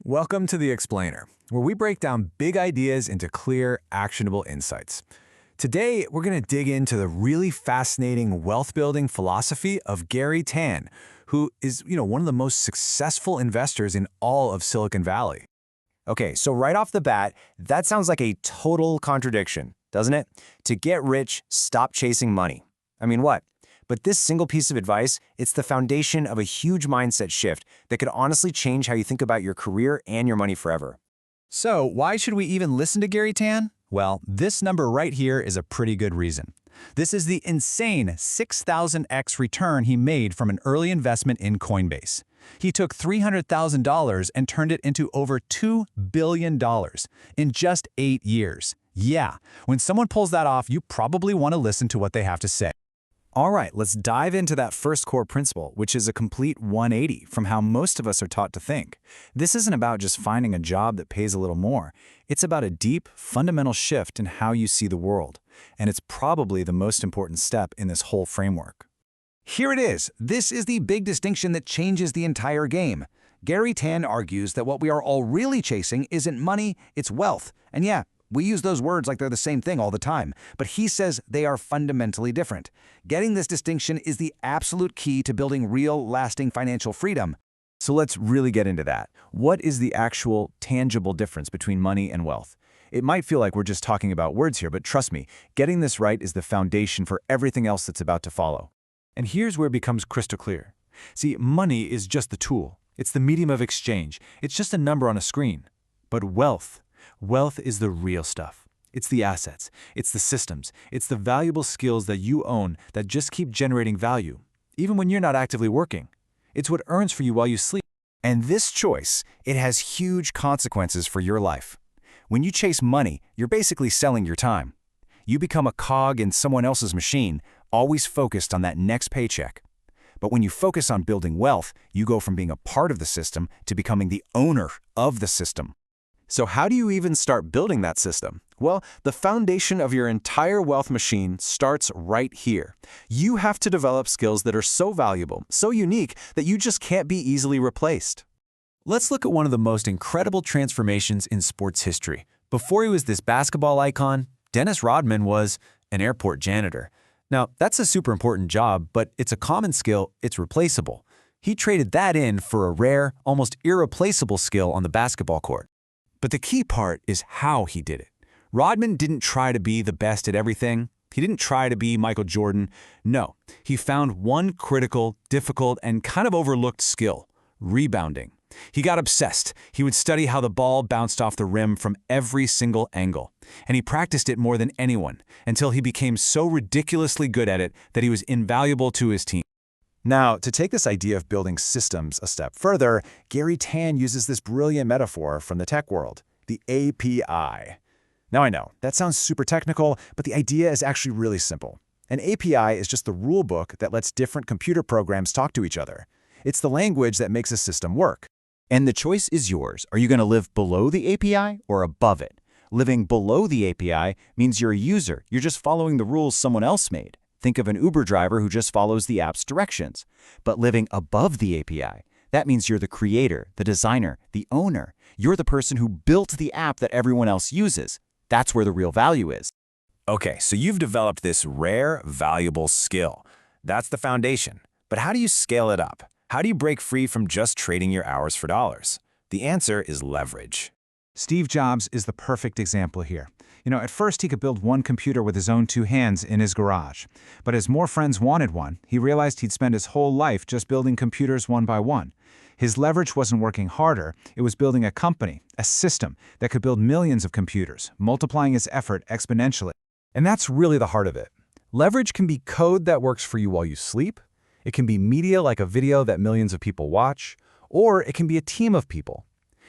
Welcome to The Explainer, where we break down big ideas into clear, actionable insights. Today, we're going to dig into the really fascinating wealth-building philosophy of Garry Tan, who is, one of the most successful investors in all of Silicon Valley. Okay, so right off the bat, that sounds like a total contradiction, doesn't it? To get rich, stop chasing money. I mean, what? But this single piece of advice, it's the foundation of a huge mindset shift that could honestly change how you think about your career and your money forever. So, why should we even listen to Garry Tan? Well, this number right here is a pretty good reason. This is the insane 6,000x return he made from an early investment in Coinbase. He took $300,000 and turned it into over $2 billion in just 8 years. Yeah, when someone pulls that off, you probably want to listen to what they have to say. All right, let's dive into that first core principle, which is a complete 180 from how most of us are taught to think. This isn't about just finding a job that pays a little more. It's about a deep, fundamental shift in how you see the world. And it's probably the most important step in this whole framework. Here it is. This is the big distinction that changes the entire game. Garry Tan argues that what we are all really chasing isn't money, it's wealth. And yeah, we use those words like they're the same thing all the time, but he says they are fundamentally different. Getting this distinction is the absolute key to building real, lasting financial freedom. So let's really get into that. What is the actual, tangible difference between money and wealth? It might feel like we're just talking about words here, but trust me, getting this right is the foundation for everything else that's about to follow. And here's where it becomes crystal clear. See, money is just the tool. It's the medium of exchange. It's just a number on a screen. But wealth is the real stuff. It's the assets, it's the systems, it's the valuable skills that you own that just keep generating value, even when you're not actively working. It's what earns for you while you sleep. And this choice, it has huge consequences for your life. When you chase money, you're basically selling your time. You become a cog in someone else's machine, always focused on that next paycheck. But when you focus on building wealth, you go from being a part of the system to becoming the owner of the system. So how do you even start building that system? Well, the foundation of your entire wealth machine starts right here. You have to develop skills that are so valuable, so unique, that you just can't be easily replaced. Let's look at one of the most incredible transformations in sports history. Before he was this basketball icon, Dennis Rodman was an airport janitor. Now, that's a super important job, but it's a common skill, it's replaceable. He traded that in for a rare, almost irreplaceable skill on the basketball court. But the key part is how he did it. Rodman didn't try to be the best at everything. He didn't try to be Michael Jordan. No, he found one critical, difficult, and kind of overlooked skill: rebounding. He got obsessed. He would study how the ball bounced off the rim from every single angle. And he practiced it more than anyone, until he became so ridiculously good at it that he was invaluable to his team. Now, to take this idea of building systems a step further, Garry Tan uses this brilliant metaphor from the tech world, the API. Now I know, that sounds super technical, but the idea is actually really simple. An API is just the rule book that lets different computer programs talk to each other. It's the language that makes a system work. And the choice is yours. Are you going to live below the API or above it? Living below the API means you're a user. You're just following the rules someone else made. Think of an Uber driver who just follows the app's directions. But living above the API, that means you're the creator, the designer, the owner. You're the person who built the app that everyone else uses. That's where the real value is. Okay, so you've developed this rare, valuable skill. That's the foundation. But how do you scale it up? How do you break free from just trading your hours for dollars? The answer is leverage. Steve Jobs is the perfect example here. At first he could build one computer with his own two hands in his garage. But as more friends wanted one, he realized he'd spend his whole life just building computers one by one. His leverage wasn't working harder, it was building a company, a system that could build millions of computers, multiplying his effort exponentially. And that's really the heart of it. Leverage can be code that works for you while you sleep. It can be media like a video that millions of people watch. Or it can be a team of people.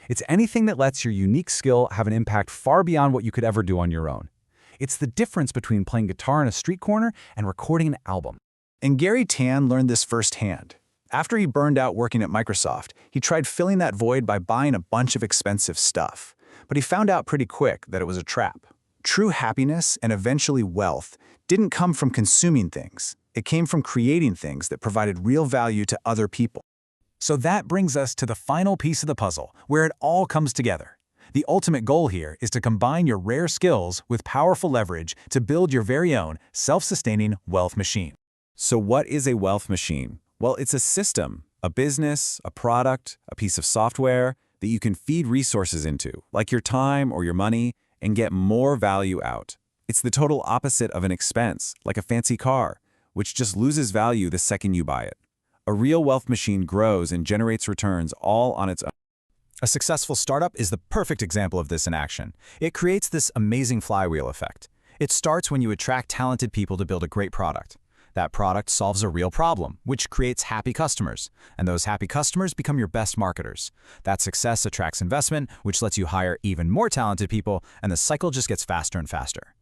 It's anything that lets your unique skill have an impact far beyond what you could ever do on your own. It's the difference between playing guitar in a street corner and recording an album. And Garry Tan learned this firsthand. After he burned out working at Microsoft, he tried filling that void by buying a bunch of expensive stuff. But he found out pretty quick that it was a trap. True happiness and eventually wealth didn't come from consuming things. It came from creating things that provided real value to other people. So that brings us to the final piece of the puzzle, where it all comes together. The ultimate goal here is to combine your rare skills with powerful leverage to build your very own self-sustaining wealth machine. So what is a wealth machine? Well, it's a system, a business, a product, a piece of software that you can feed resources into, like your time or your money, and get more value out. It's the total opposite of an expense, like a fancy car, which just loses value the second you buy it. A real wealth machine grows and generates returns all on its own. A successful startup is the perfect example of this in action. It creates this amazing flywheel effect. It starts when you attract talented people to build a great product. That product solves a real problem, which creates happy customers. And those happy customers become your best marketers. That success attracts investment, which lets you hire even more talented people, and the cycle just gets faster and faster.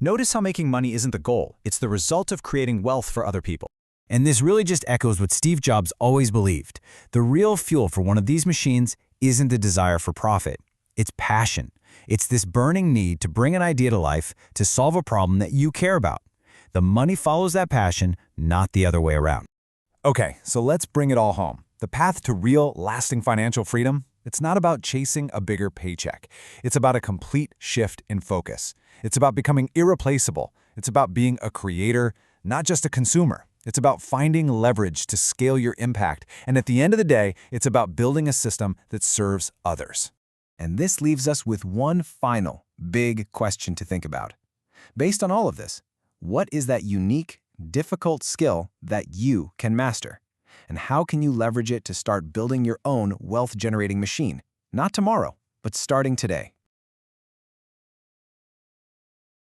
Notice how making money isn't the goal. It's the result of creating wealth for other people. And this really just echoes what Steve Jobs always believed. The real fuel for one of these machines isn't the desire for profit. It's passion. It's this burning need to bring an idea to life, to solve a problem that you care about. The money follows that passion, not the other way around. Okay, so let's bring it all home. The path to real, lasting financial freedom, it's not about chasing a bigger paycheck. It's about a complete shift in focus. It's about becoming irreplaceable. It's about being a creator, not just a consumer. It's about finding leverage to scale your impact. And at the end of the day, it's about building a system that serves others. And this leaves us with one final, big question to think about. Based on all of this, what is that unique, difficult skill that you can master? And how can you leverage it to start building your own wealth-generating machine? Not tomorrow, but starting today.